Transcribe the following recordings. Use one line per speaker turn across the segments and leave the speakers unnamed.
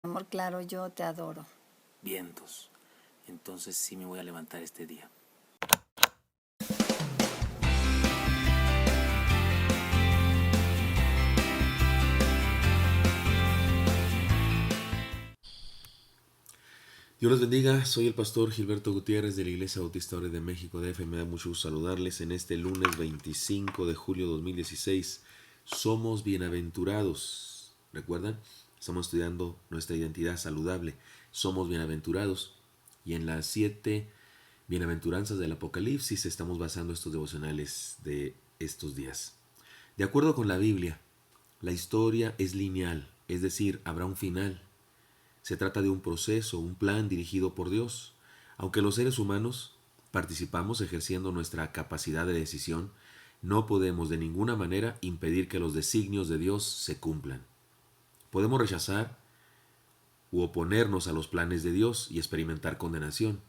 Amor claro, yo te adoro.
Vientos. Entonces sí me voy a levantar este día.
Dios los bendiga, soy el pastor Gilberto Gutiérrez de la Iglesia Bautista Ore de México DF. Me da mucho gusto saludarles en este lunes 25 de julio de 2016. Somos bienaventurados. ¿Recuerdan? Estamos estudiando nuestra identidad saludable. Somos bienaventurados. Y en las 7 bienaventuranzas del Apocalipsis estamos basando estos devocionales de estos días. De acuerdo con la Biblia, la historia es lineal, es decir, habrá un final. Se trata de un proceso, un plan dirigido por Dios. Aunque los seres humanos participamos ejerciendo nuestra capacidad de decisión, no podemos de ninguna manera impedir que los designios de Dios se cumplan. Podemos rechazar u oponernos a los planes de Dios y experimentar condenación,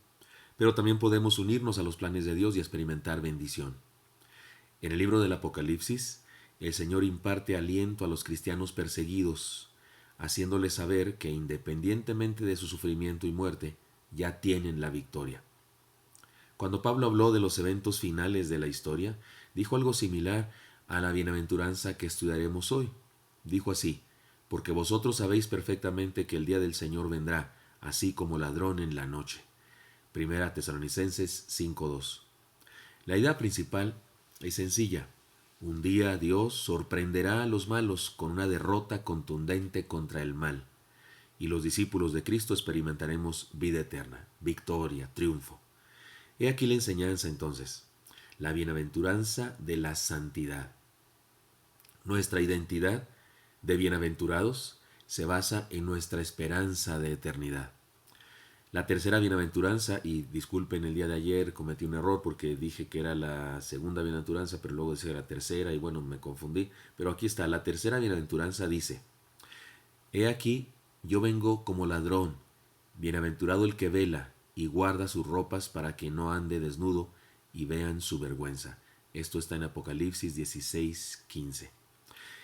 pero también podemos unirnos a los planes de Dios y experimentar bendición. En el libro del Apocalipsis, el Señor imparte aliento a los cristianos perseguidos, haciéndoles saber que independientemente de su sufrimiento y muerte, ya tienen la victoria. Cuando Pablo habló de los eventos finales de la historia, dijo algo similar a la bienaventuranza que estudiaremos hoy. Dijo así: porque vosotros sabéis perfectamente que el día del Señor vendrá, así como ladrón en la noche. Primera Tesalonicenses 5:2. La idea principal es sencilla. Un día Dios sorprenderá a los malos con una derrota contundente contra el mal, y los discípulos de Cristo experimentaremos vida eterna, victoria, triunfo. He aquí la enseñanza entonces, la bienaventuranza de la santidad. Nuestra identidad de bienaventurados se basa en nuestra esperanza de eternidad. La tercera bienaventuranza, y disculpen, el día de ayer cometí un error porque dije que era la segunda bienaventuranza, pero luego decía la tercera y bueno, me confundí. Pero aquí está, la tercera bienaventuranza dice: he aquí, yo vengo como ladrón, bienaventurado el que vela y guarda sus ropas para que no ande desnudo y vean su vergüenza. Esto está en Apocalipsis 16:15.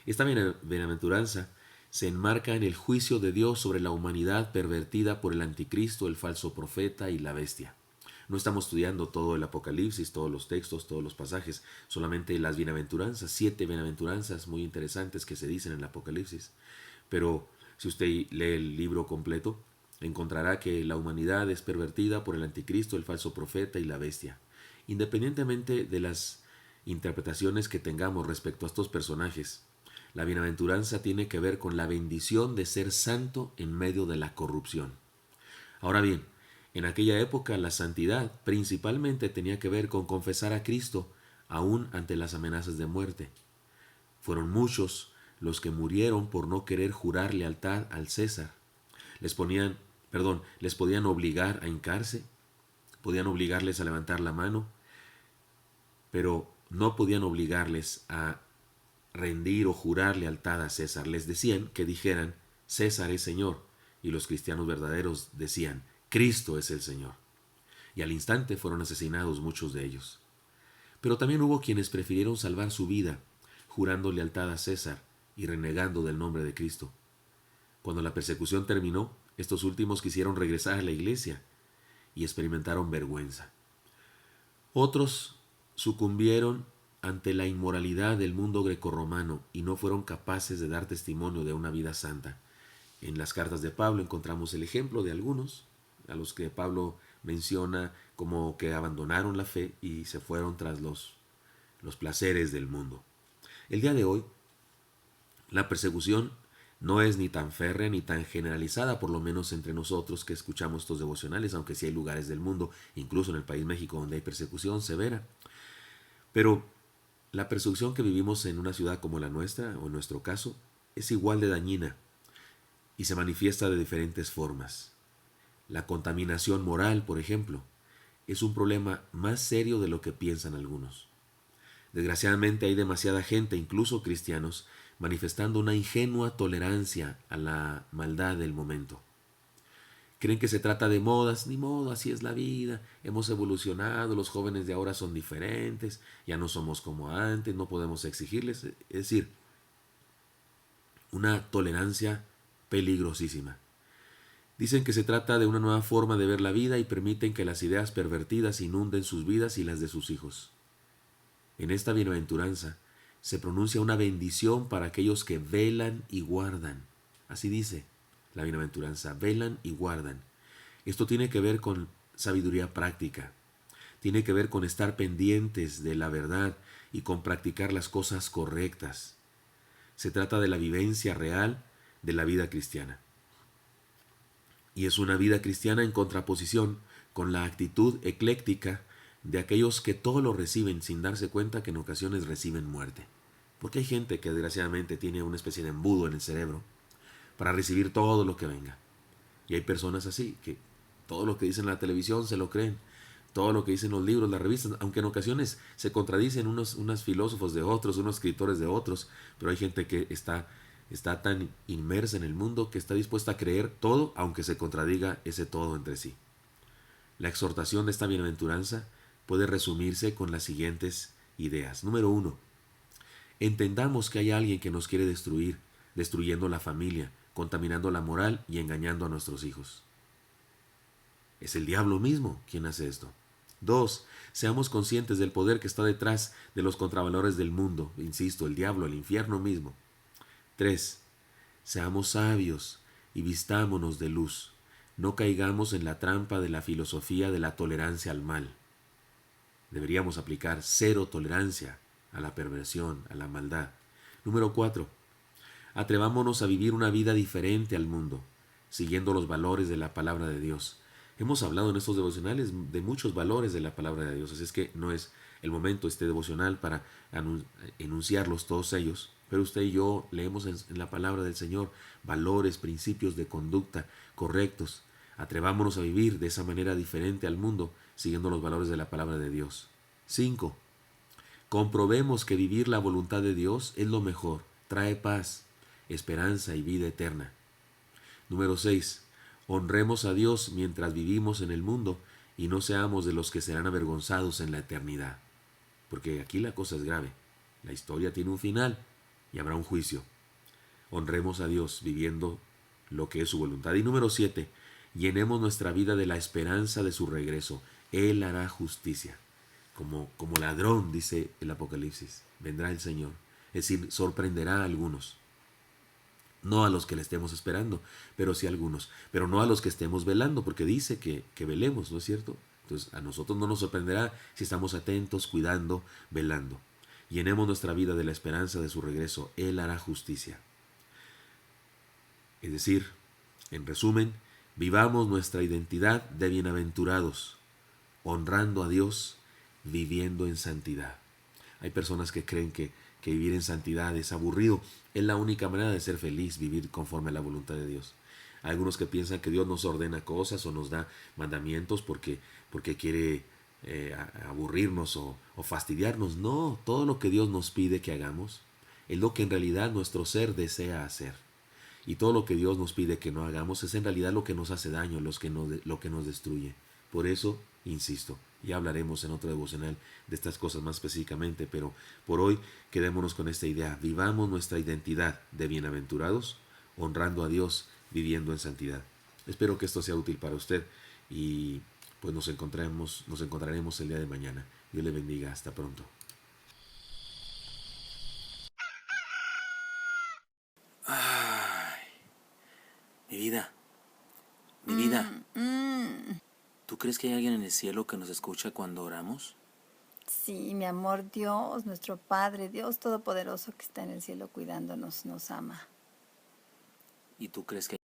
Esta bienaventuranza se enmarca en el juicio de Dios sobre la humanidad pervertida por el anticristo, el falso profeta y la bestia. No estamos estudiando todo el Apocalipsis, todos los textos, todos los pasajes, solamente las bienaventuranzas, 7 bienaventuranzas muy interesantes que se dicen en el Apocalipsis. Pero si usted lee el libro completo, encontrará que la humanidad es pervertida por el anticristo, el falso profeta y la bestia. Independientemente de las interpretaciones que tengamos respecto a estos personajes, la bienaventuranza tiene que ver con la bendición de ser santo en medio de la corrupción. Ahora bien, en aquella época la santidad principalmente tenía que ver con confesar a Cristo aún ante las amenazas de muerte. Fueron muchos los que murieron por no querer jurar lealtad al César. Les podían obligar a hincarse, podían obligarles a levantar la mano, pero no podían obligarles a rendir o jurar lealtad a César. Les decían que dijeran: César es Señor, y los cristianos verdaderos decían: Cristo es el Señor. Y al instante fueron asesinados muchos de ellos. Pero también hubo quienes prefirieron salvar su vida, jurando lealtad a César y renegando del nombre de Cristo. Cuando la persecución terminó, estos últimos quisieron regresar a la iglesia y experimentaron vergüenza. Otros sucumbieron ante la inmoralidad del mundo grecorromano y no fueron capaces de dar testimonio de una vida santa. En las cartas de Pablo encontramos el ejemplo de algunos a los que Pablo menciona como que abandonaron la fe y se fueron tras los placeres del mundo. El día de hoy, la persecución no es ni tan férrea ni tan generalizada, por lo menos entre nosotros que escuchamos estos devocionales, aunque sí hay lugares del mundo, incluso en el país México, donde hay persecución severa. Pero la persecución que vivimos en una ciudad como la nuestra, o en nuestro caso, es igual de dañina y se manifiesta de diferentes formas. La contaminación moral, por ejemplo, es un problema más serio de lo que piensan algunos. Desgraciadamente hay demasiada gente, incluso cristianos, manifestando una ingenua tolerancia a la maldad del momento. Creen que se trata de modas, ni modo, así es la vida, hemos evolucionado, los jóvenes de ahora son diferentes, ya no somos como antes, no podemos exigirles. Es decir, una tolerancia peligrosísima. Dicen que se trata de una nueva forma de ver la vida y permiten que las ideas pervertidas inunden sus vidas y las de sus hijos. En esta bienaventuranza se pronuncia una bendición para aquellos que velan y guardan. Así dice la bienaventuranza, velan y guardan. Esto tiene que ver con sabiduría práctica. Tiene que ver con estar pendientes de la verdad y con practicar las cosas correctas. Se trata de la vivencia real de la vida cristiana. Y es una vida cristiana en contraposición con la actitud ecléctica de aquellos que todo lo reciben sin darse cuenta que en ocasiones reciben muerte. Porque hay gente que desgraciadamente tiene una especie de embudo en el cerebro para recibir todo lo que venga. Y hay personas así, que todo lo que dicen en la televisión se lo creen, todo lo que dicen los libros, las revistas, aunque en ocasiones se contradicen unos filósofos de otros, unos escritores de otros, pero hay gente que está tan inmersa en el mundo que está dispuesta a creer todo, aunque se contradiga ese todo entre sí. La exhortación de esta bienaventuranza puede resumirse con las siguientes ideas. Número 1. Entendamos que hay alguien que nos quiere destruir, destruyendo la familia, contaminando la moral y engañando a nuestros hijos. Es el diablo mismo quien hace esto. 2. Seamos conscientes del poder que está detrás de los contravalores del mundo. Insisto, el diablo, el infierno mismo. 3. Seamos sabios y vistámonos de luz. No caigamos en la trampa de la filosofía de la tolerancia al mal. Deberíamos aplicar cero tolerancia a la perversión, a la maldad. Número 4. Atrevámonos a vivir una vida diferente al mundo, siguiendo los valores de la palabra de Dios. Hemos hablado en estos devocionales de muchos valores de la palabra de Dios, así es que no es el momento este devocional para enunciarlos todos ellos, pero usted y yo leemos en la palabra del Señor valores, principios de conducta correctos. Atrevámonos a vivir de esa manera diferente al mundo, siguiendo los valores de la palabra de Dios. 5. Comprobemos que vivir la voluntad de Dios es lo mejor, trae paz, esperanza y vida eterna. Número 6. Honremos a Dios mientras vivimos en el mundo y no seamos de los que serán avergonzados en la eternidad. Porque aquí la cosa es grave. La historia tiene un final y habrá un juicio. Honremos a Dios viviendo lo que es su voluntad. Y número 7. Llenemos nuestra vida de la esperanza de su regreso. Él hará justicia. Como ladrón, dice el Apocalipsis, vendrá el Señor. Es decir, sorprenderá a algunos. No a los que le estemos esperando, pero sí a algunos. Pero no a los que estemos velando, porque dice que velemos, ¿no es cierto? Entonces a nosotros no nos sorprenderá si estamos atentos, cuidando, velando. Llenemos nuestra vida de la esperanza de su regreso. Él hará justicia. Es decir, en resumen, vivamos nuestra identidad de bienaventurados, honrando a Dios, viviendo en santidad. Hay personas que creen que vivir en santidad es aburrido. Es la única manera de ser feliz, vivir conforme a la voluntad de Dios. Hay algunos que piensan que Dios nos ordena cosas o nos da mandamientos porque quiere aburrirnos o fastidiarnos. No, todo lo que Dios nos pide que hagamos es lo que en realidad nuestro ser desea hacer. Y todo lo que Dios nos pide que no hagamos es en realidad lo que nos hace daño, lo que nos destruye. Por eso, insisto, ya hablaremos en otro devocional de estas cosas más específicamente, pero por hoy quedémonos con esta idea. Vivamos nuestra identidad de bienaventurados, honrando a Dios, viviendo en santidad. Espero que esto sea útil para usted y pues nos encontraremos el día de mañana. Dios le bendiga. Hasta pronto.
Mi vida. ¿Tú crees que hay alguien en el cielo que nos escucha cuando oramos?
Sí, mi amor, Dios, nuestro Padre, Dios Todopoderoso que está en el cielo cuidándonos, nos ama.
¿Y tú crees que